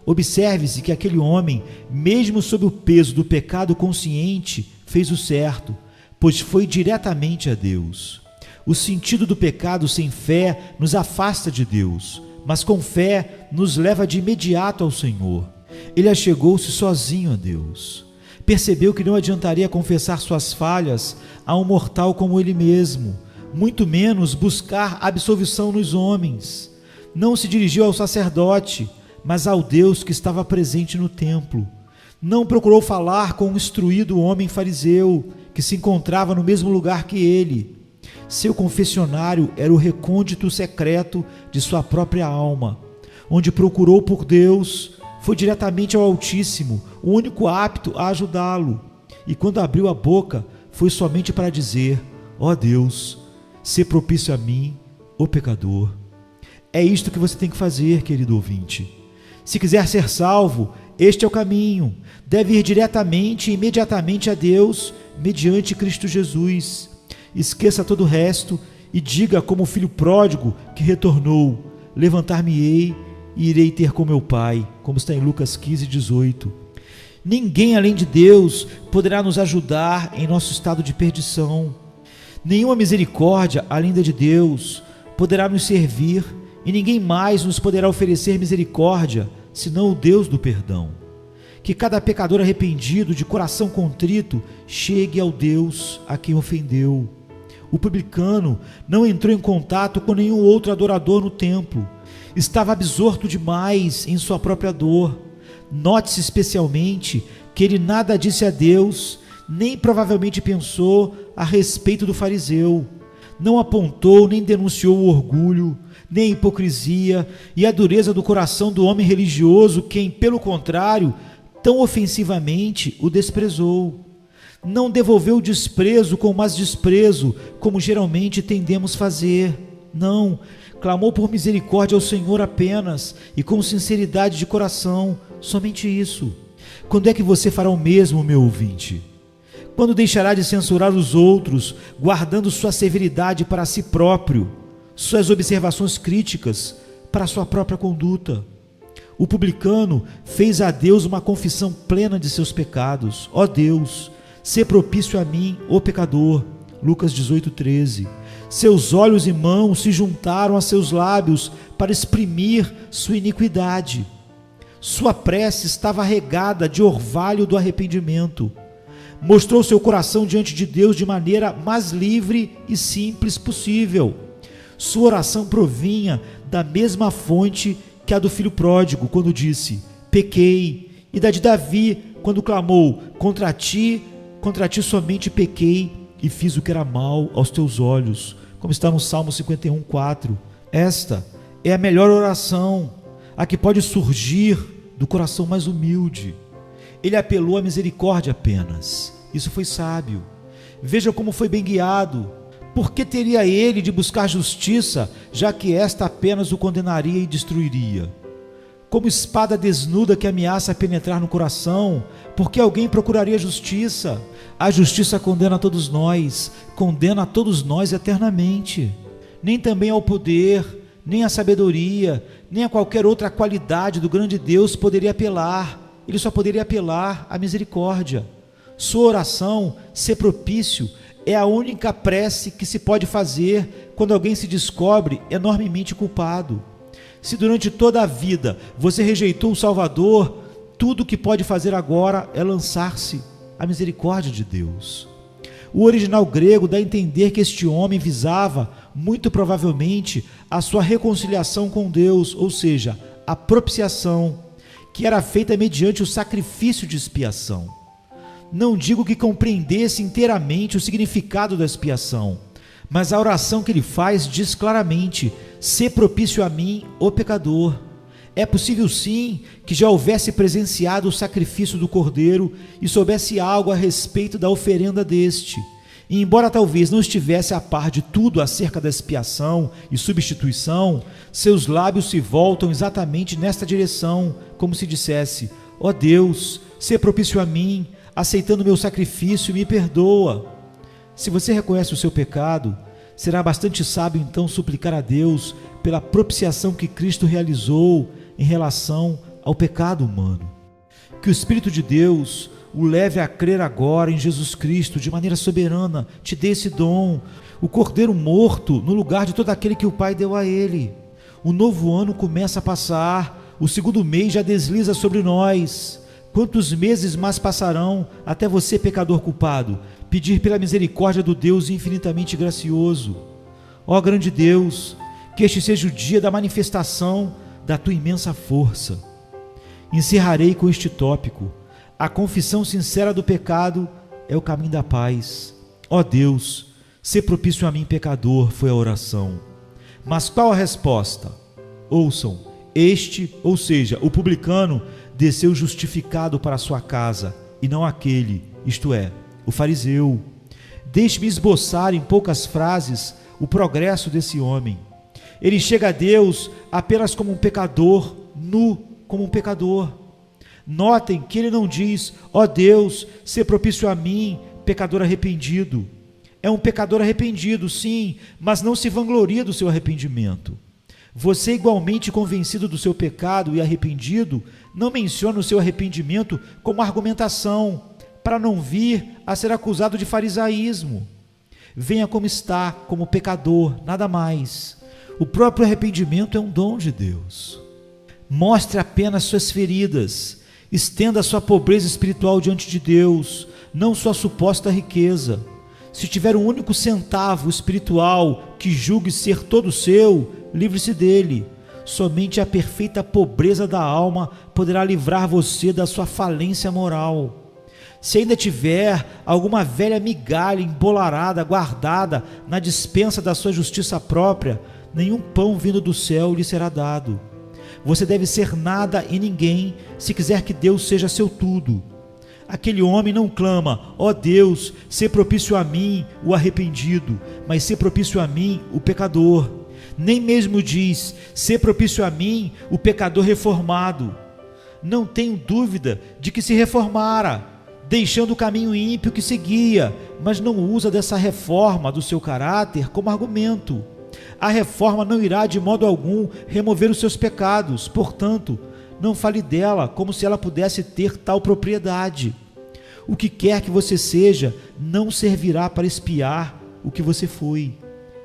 Observe-se que aquele homem, mesmo sob o peso do pecado consciente, fez o certo, pois foi diretamente a Deus. O sentido do pecado sem fé nos afasta de Deus, mas com fé nos leva de imediato ao Senhor. Ele achegou-se sozinho a Deus. Percebeu que não adiantaria confessar suas falhas a um mortal como ele mesmo, muito menos buscar absolvição nos homens. Não se dirigiu ao sacerdote, mas ao Deus que estava presente no templo. Não procurou falar com um instruído homem fariseu, que se encontrava no mesmo lugar que ele. Seu confessionário era o recôndito secreto de sua própria alma. Onde procurou por Deus, foi diretamente ao Altíssimo, o único apto a ajudá-lo. E quando abriu a boca, foi somente para dizer: ó Deus, sê propício a mim, o pecador. É isto que você tem que fazer, querido ouvinte. Se quiser ser salvo, este é o caminho. Deve ir diretamente e imediatamente a Deus, mediante Cristo Jesus. Esqueça todo o resto e diga como o filho pródigo que retornou: levantar-me-ei e irei ter com meu pai, como está em Lucas 15:18. Ninguém além de Deus poderá nos ajudar em nosso estado de perdição. Nenhuma misericórdia além da de Deus poderá nos servir, e ninguém mais nos poderá oferecer misericórdia, senão o Deus do perdão. Que cada pecador arrependido, de coração contrito, chegue ao Deus a quem ofendeu. O publicano não entrou em contato com nenhum outro adorador no templo. Estava absorto demais em sua própria dor. Note-se especialmente que ele nada disse a Deus, nem provavelmente pensou a respeito do fariseu. Não apontou nem denunciou o orgulho, nem a hipocrisia e a dureza do coração do homem religioso, quem, pelo contrário, tão ofensivamente o desprezou. Não devolveu o desprezo com mais desprezo, como geralmente tendemos fazer. Não, clamou por misericórdia ao Senhor apenas e com sinceridade de coração, somente isso. Quando é que você fará o mesmo, meu ouvinte? Quando deixará de censurar os outros, guardando sua severidade para si próprio, suas observações críticas para sua própria conduta? O publicano fez a Deus uma confissão plena de seus pecados. Ó Deus, sê propício a mim, o pecador. Lucas 18:13. Seus olhos e mãos se juntaram a seus lábios para exprimir sua iniquidade. Sua prece estava regada de orvalho do arrependimento. Mostrou seu coração diante de Deus de maneira mais livre e simples possível. Sua oração provinha da mesma fonte que a do filho pródigo, quando disse: pequei, e da de Davi, quando clamou: contra ti somente pequei e fiz o que era mal aos teus olhos, como está no Salmo 51:4. Esta é a melhor oração, a que pode surgir do coração mais humilde. Ele apelou à misericórdia apenas. Isso foi sábio. Veja como foi bem guiado. Por que teria ele de buscar justiça, já que esta apenas o condenaria e destruiria? Como espada desnuda que ameaça penetrar no coração, por que alguém procuraria justiça? A justiça condena a todos nós eternamente. Nem também ao poder, nem à sabedoria, nem a qualquer outra qualidade do grande Deus poderia apelar. Ele só poderia apelar à misericórdia. Sua oração, ser propício, é a única prece que se pode fazer quando alguém se descobre enormemente culpado. Se durante toda a vida você rejeitou o Salvador, tudo o que pode fazer agora é lançar-se à misericórdia de Deus. O original grego dá a entender que este homem visava, muito provavelmente, a sua reconciliação com Deus, ou seja, a propiciação, que era feita mediante o sacrifício de expiação. Não digo que compreendesse inteiramente o significado da expiação, mas a oração que ele faz diz claramente: "Sê propício a mim, o pecador". É possível sim que já houvesse presenciado o sacrifício do Cordeiro e soubesse algo a respeito da oferenda deste. E embora talvez não estivesse a par de tudo acerca da expiação e substituição, seus lábios se voltam exatamente nesta direção, como se dissesse: "Ó Deus, sê propício a mim, aceitando meu sacrifício, me perdoa". Se você reconhece o seu pecado, será bastante sábio então suplicar a Deus pela propiciação que Cristo realizou em relação ao pecado humano. Que o Espírito de Deus o leve a crer agora em Jesus Cristo de maneira soberana, te dê esse dom, o Cordeiro morto no lugar de todo aquele que o Pai deu a ele. O novo ano começa a passar, o segundo mês já desliza sobre nós. Quantos meses mais passarão até você, pecador culpado, pedir pela misericórdia do Deus infinitamente gracioso? Ó grande Deus, que este seja o dia da manifestação da tua imensa força. Encerrarei com este tópico: a confissão sincera do pecado é o caminho da paz. Ó Deus, sê propício a mim, pecador, foi a oração. Mas qual a resposta? Ouçam, este, ou seja, o publicano, desceu justificado para a sua casa, e não aquele, isto é, o fariseu. Deixe-me esboçar em poucas frases o progresso desse homem. Ele chega a Deus apenas como um pecador, nu como um pecador. Notem que ele não diz: "Ó Deus, sê propício a mim, pecador arrependido". É um pecador arrependido, sim, mas não se vangloria do seu arrependimento. Você, igualmente convencido do seu pecado e arrependido, não menciona o seu arrependimento como argumentação, para não vir a ser acusado de farisaísmo. Venha como está, como pecador, nada mais. O próprio arrependimento é um dom de Deus. Mostre apenas suas feridas, estenda sua pobreza espiritual diante de Deus, não sua suposta riqueza. Se tiver um único centavo espiritual que julgue ser todo seu, livre-se dele. Somente a perfeita pobreza da alma poderá livrar você da sua falência moral. Se ainda tiver alguma velha migalha embolarada, guardada na despensa da sua justiça própria, nenhum pão vindo do céu lhe será dado. Você deve ser nada e ninguém se quiser que Deus seja seu tudo. Aquele homem não clama: "Ó Deus, sê propício a mim, o arrependido", mas sê propício a mim, o pecador. Nem mesmo diz: "Sê propício a mim, o pecador reformado". Não tenho dúvida de que se reformara, deixando o caminho ímpio que seguia, mas não usa dessa reforma do seu caráter como argumento. A reforma não irá de modo algum remover os seus pecados, portanto, não fale dela como se ela pudesse ter tal propriedade. O que quer que você seja não servirá para expiar o que você foi.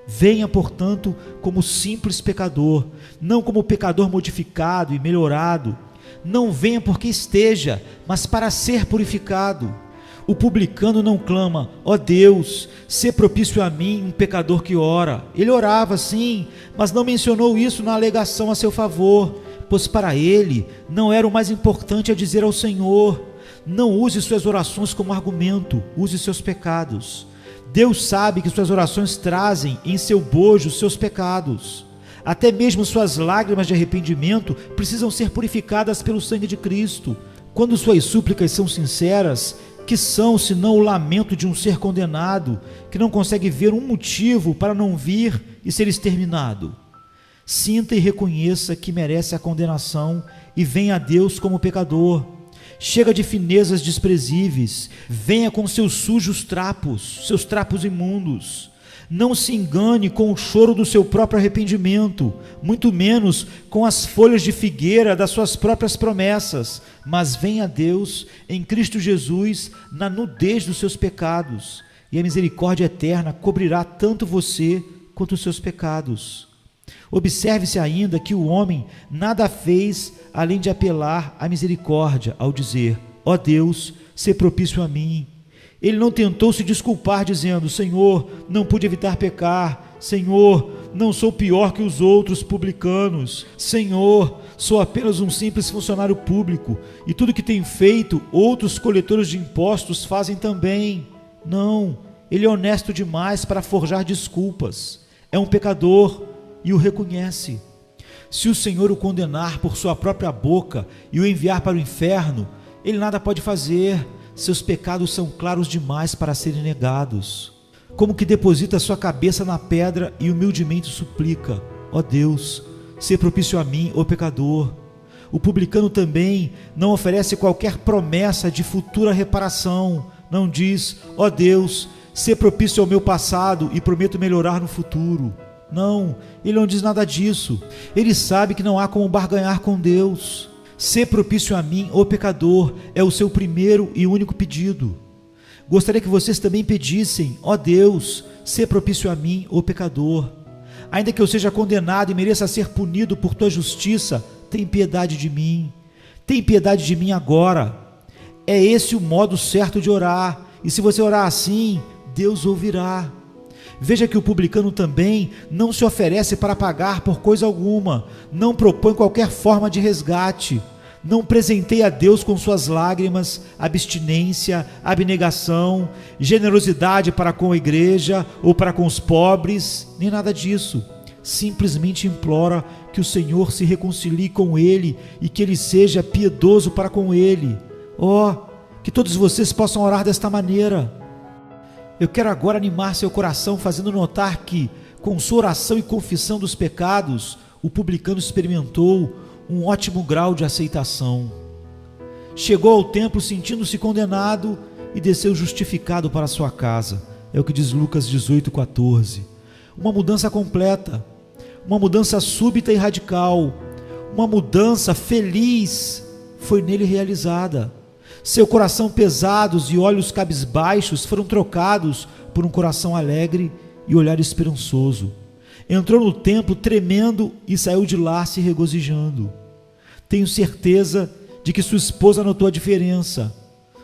Venha, portanto, como simples pecador, não como pecador modificado e melhorado. Não venha porque esteja, mas para ser purificado. O publicano não clama: "Ó Deus, sê propício a mim, um pecador que ora". Ele orava sim, mas não mencionou isso na alegação a seu favor, pois para ele não era o mais importante a dizer ao Senhor. Não use suas orações como argumento, use seus pecados. Deus sabe que suas orações trazem em seu bojo seus pecados. Até mesmo suas lágrimas de arrependimento precisam ser purificadas pelo sangue de Cristo. Quando suas súplicas são sinceras, que são senão o lamento de um ser condenado, que não consegue ver um motivo para não vir e ser exterminado? Sinta e reconheça que merece a condenação e venha a Deus como pecador. Chega de finezas desprezíveis, venha com seus sujos trapos, seus trapos imundos. Não se engane com o choro do seu próprio arrependimento, muito menos com as folhas de figueira das suas próprias promessas, mas venha a Deus em Cristo Jesus na nudez dos seus pecados, e a misericórdia eterna cobrirá tanto você quanto os seus pecados. Observe-se ainda que o homem nada fez além de apelar à misericórdia ao dizer: ó Deus, sê propício a mim. Ele não tentou se desculpar dizendo: Senhor, não pude evitar pecar. Senhor, não sou pior que os outros publicanos. Senhor, sou apenas um simples funcionário público e tudo que tem feito outros coletores de impostos fazem também. Não, ele é honesto demais para forjar desculpas. É um pecador e o reconhece. Se o Senhor o condenar por sua própria boca e o enviar para o inferno, ele nada pode fazer. Seus pecados são claros demais para serem negados. Como que deposita sua cabeça na pedra e humildemente suplica: ó Deus, sê propício a mim, ó pecador. O publicano também não oferece qualquer promessa de futura reparação. Não diz: ó Deus, sê propício ao meu passado e prometo melhorar no futuro. Não, ele não diz nada disso. Ele sabe que não há como barganhar com Deus. Sê propício a mim, ó pecador, é o seu primeiro e único pedido. Gostaria que vocês também pedissem: ó Deus, sê propício a mim, ó pecador. Ainda que eu seja condenado e mereça ser punido por tua justiça, tem piedade de mim. Tem piedade de mim agora. É esse o modo certo de orar. E se você orar assim, Deus ouvirá. Veja que o publicano também não se oferece para pagar por coisa alguma, não propõe qualquer forma de resgate, não presenteia a Deus com suas lágrimas, abstinência, abnegação, generosidade para com a igreja ou para com os pobres, nem nada disso. Simplesmente implora que o Senhor se reconcilie com ele e que ele seja piedoso para com ele. Que todos vocês possam orar desta maneira. Eu quero agora animar seu coração fazendo notar que, com sua oração e confissão dos pecados, o publicano experimentou um ótimo grau de aceitação. Chegou ao templo sentindo-se condenado e desceu justificado para sua casa. É o que diz Lucas 18:14. Uma mudança completa, uma mudança súbita e radical, uma mudança feliz foi nele realizada. Seu coração pesados e olhos cabisbaixos foram trocados por um coração alegre e olhar esperançoso. Entrou no templo tremendo e saiu de lá se regozijando. Tenho certeza de que sua esposa notou a diferença.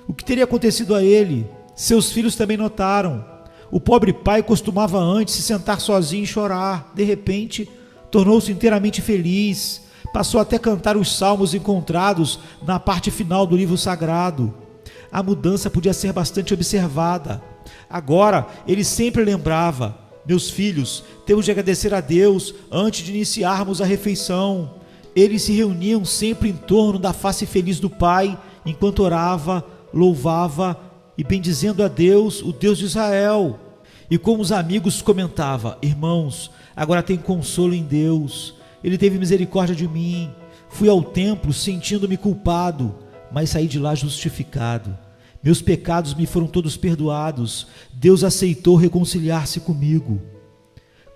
O que teria acontecido a ele? Seus filhos também notaram. O pobre pai costumava antes se sentar sozinho e chorar. De repente, tornou-se inteiramente feliz. Passou até a cantar os salmos encontrados na parte final do livro sagrado. A mudança podia ser bastante observada. Agora, ele sempre lembrava: meus filhos, temos de agradecer a Deus antes de iniciarmos a refeição. Eles se reuniam sempre em torno da face feliz do pai, enquanto orava, louvava e bendizendo a Deus, o Deus de Israel. E como os amigos comentava: irmãos, agora tem consolo em Deus. Ele teve misericórdia de mim. Fui ao templo sentindo-me culpado, mas saí de lá justificado. Meus pecados me foram todos perdoados. Deus aceitou reconciliar-se comigo.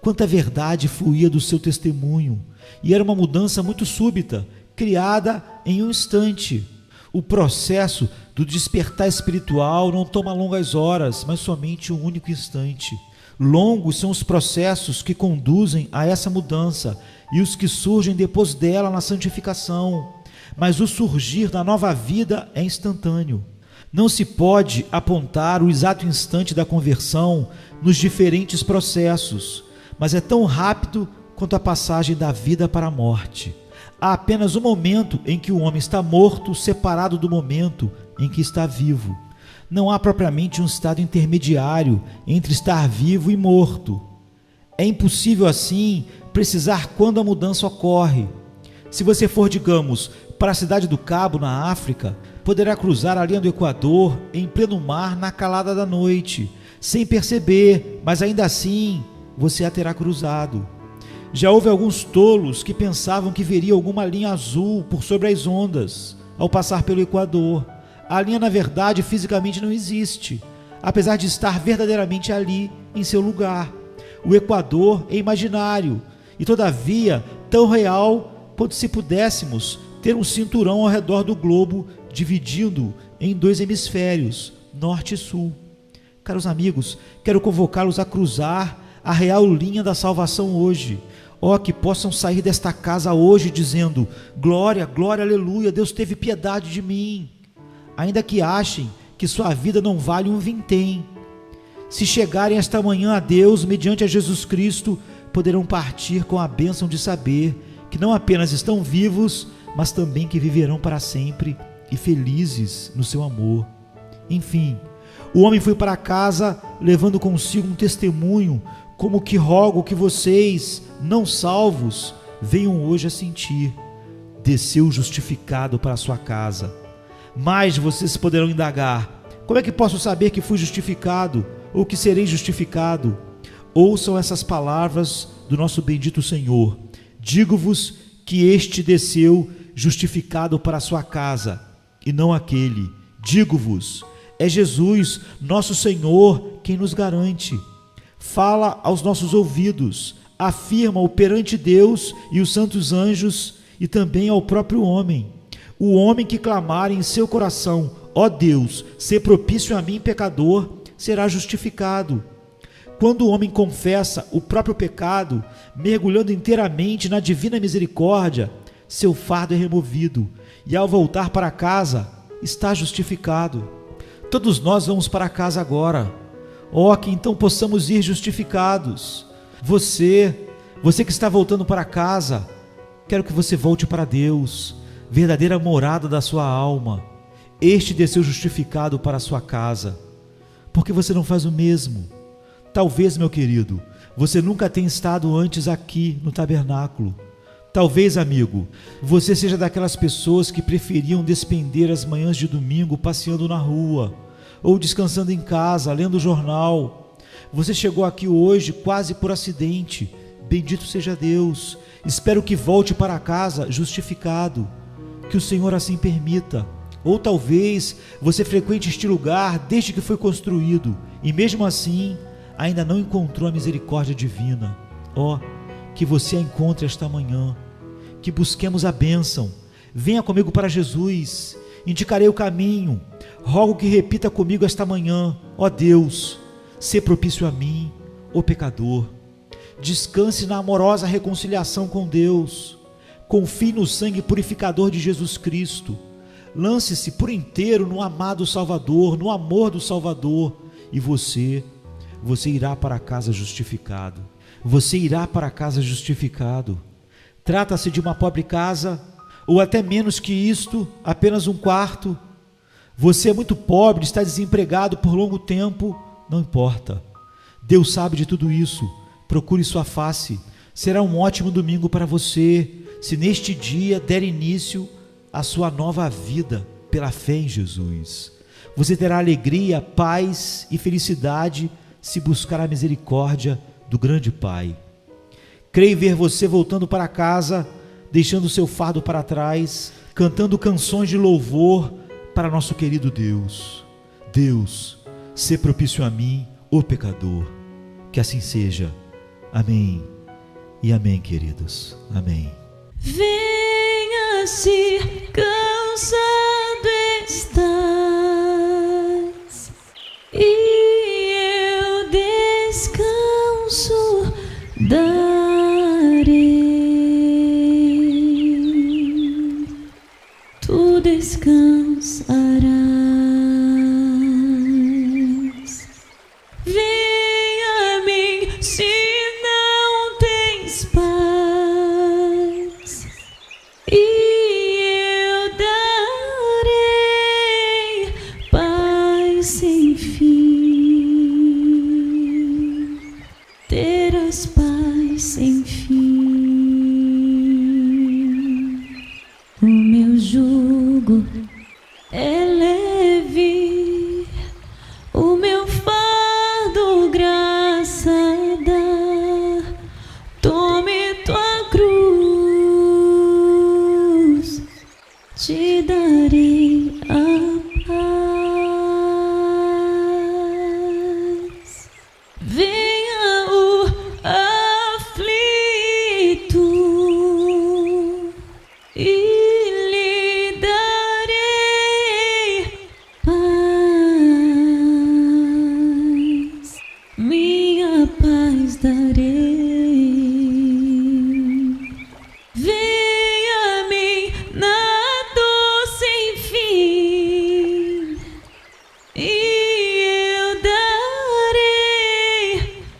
Quanta verdade fluía do seu testemunho. E era uma mudança muito súbita, criada em um instante. O processo do despertar espiritual não toma longas horas, mas somente um único instante. Longos são os processos que conduzem a essa mudança e os que surgem depois dela na santificação. Mas o surgir da nova vida é instantâneo. Não se pode apontar o exato instante da conversão nos diferentes processos, mas é tão rápido quanto a passagem da vida para a morte. Há apenas um momento em que o homem está morto, separado do momento em que está vivo. Não há propriamente um estado intermediário entre estar vivo e morto. É impossível, assim, precisar quando a mudança ocorre. Se você for, digamos, para a cidade do Cabo, na África, poderá cruzar a linha do Equador em pleno mar na calada da noite, sem perceber, mas ainda assim você a terá cruzado. Já houve alguns tolos que pensavam que veria alguma linha azul por sobre as ondas ao passar pelo Equador. A linha, na verdade, fisicamente não existe, apesar de estar verdadeiramente ali, em seu lugar. O Equador é imaginário e, todavia, tão real quanto se pudéssemos ter um cinturão ao redor do globo, dividindo em 2 hemisférios, norte e sul. Caros amigos, quero convocá-los a cruzar a real linha da salvação hoje. Que possam sair desta casa hoje dizendo: glória, glória, aleluia, Deus teve piedade de mim. Ainda que achem que sua vida não vale um vintém, se chegarem esta manhã a Deus mediante a Jesus Cristo, poderão partir com a bênção de saber que não apenas estão vivos, mas também que viverão para sempre e felizes no seu amor. Enfim, o homem foi para casa levando consigo um testemunho, como que rogo que vocês, não salvos, venham hoje a sentir. Desceu justificado para a sua casa. Mas vocês poderão indagar: como é que posso saber que fui justificado ou que serei justificado? Ouçam essas palavras do nosso bendito Senhor: digo-vos que este desceu justificado para a sua casa, e não aquele. Digo-vos, é Jesus, nosso Senhor, quem nos garante. Fala aos nossos ouvidos, afirma-o perante Deus e os santos anjos, e também ao próprio homem. O homem que clamar em seu coração: ó Deus, sê propício a mim, pecador, será justificado. Quando o homem confessa o próprio pecado, mergulhando inteiramente na divina misericórdia, seu fardo é removido, e ao voltar para casa, está justificado. Todos nós vamos para casa agora. Que então possamos ir justificados. Você que está voltando para casa, quero que você volte para Deus, verdadeira morada da sua alma. Este desceu justificado para a sua casa. Por que você não faz o mesmo? Talvez, meu querido, você nunca tenha estado antes aqui no tabernáculo. Talvez, amigo, você seja daquelas pessoas que preferiam despender as manhãs de domingo passeando na rua, ou descansando em casa, lendo o jornal. Você chegou aqui hoje quase por acidente. Bendito seja Deus. Espero que volte para casa justificado. Que o Senhor assim permita. Ou talvez você frequente este lugar desde que foi construído e mesmo assim ainda não encontrou a misericórdia divina. Que você a encontre esta manhã. Que busquemos a bênção. Venha comigo para Jesus. Indicarei o caminho. Rogo que repita comigo esta manhã: ó Deus, sê propício a mim, o pecador. Descanse na amorosa reconciliação com Deus. Confie no sangue purificador de Jesus Cristo. Lance-se por inteiro no amado Salvador, no amor do Salvador, e você irá para casa justificado. Você irá para casa justificado. Trata-se de uma pobre casa, ou até menos que isto, apenas um quarto. Você é muito pobre, está desempregado por longo tempo, não importa. Deus sabe de tudo isso. Procure sua face. Será um ótimo domingo para você, se neste dia der início à sua nova vida pela fé em Jesus. Você terá alegria, paz e felicidade se buscar a misericórdia do grande Pai. Creio ver você voltando para casa, deixando seu fardo para trás, cantando canções de louvor para nosso querido Deus. Deus, sê propício a mim, o pecador. Que assim seja. Amém e amém, queridos. Amém. Venha se cansado estás, e eu descanso darei. Tu descansarás. Venha a mim se não tens paz, e eu darei paz sem fim. Terás paz sem fim. O meu jugo é te dá